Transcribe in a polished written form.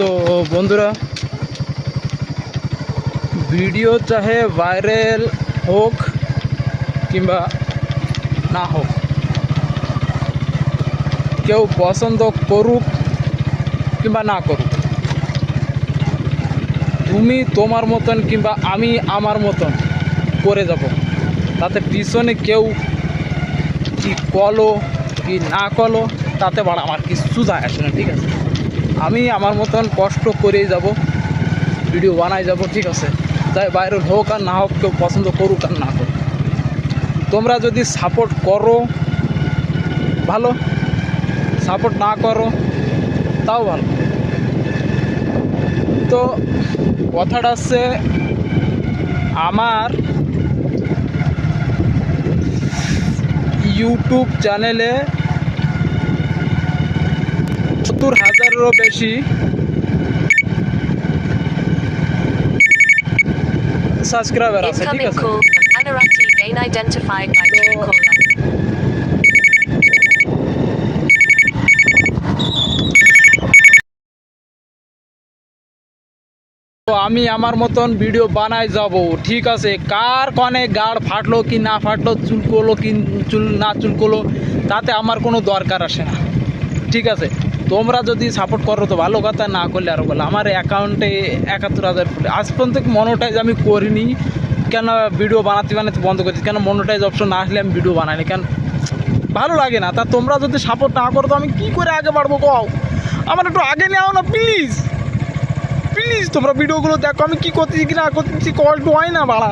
তো বন্ধুরা, ভিডিও চাহে ভাইরাল হোক কিংবা না হোক, কেউ পছন্দ করুক কিংবা না করুক, তুমি তোমার মতন কিংবা আমি আমার মতন করে যাব। তাতে পিছনে কেউ কি কলো কি না কলো তাতে বাড়া আমার কিছু যায় আসে না, ঠিক আছে? আমি আমার মতন কষ্ট করেই যাব, ভিডিও বানাই যাব, ঠিক আছে? তাই ভাইরাল হোক আর না হোক, কেউ পছন্দ করুক আর না করুক, তোমরা যদি সাপোর্ট করো ভালো, সাপোর্ট না করো তাও ভালো। তো কথাটা হচ্ছে, আমার ইউটিউব চ্যানেলে ৭০,০০০-এরও বেশি সাবস্ক্রাইবার আছে, ঠিক আছে? তো আমি আমার মতন ভিডিও বানাই যাব, ঠিক আছে? কার কনে গাড় ফাটলো কি না ফাটলো, চুলকলো কি চুল না চুলকলো, তাতে আমার কোনো দরকার আসে না, ঠিক আছে? তোমরা যদি সাপোর্ট করো তো ভালো কথা, না করলে আরও ভালো। আমার অ্যাকাউন্টে ৭১,০০০ আজ পর্যন্ত মনোটাইজ আমি করিনি। কেন ভিডিও বানাতে বন্ধ করেছি? কেন মনোটাইজ অপশন না আসলে আমি ভিডিও বানাইনি, কেন ভালো লাগে না। তা তোমরা যদি সাপোর্ট না করো তো আমি কী করে আগে বাড়বো কও? আমার একটু আগে নেও না প্লিজ প্লিজ। তোমরা ভিডিওগুলো দেখো, আমি কী করতেছি কি না করতেছি, কষ্ট হয় না বাড়া।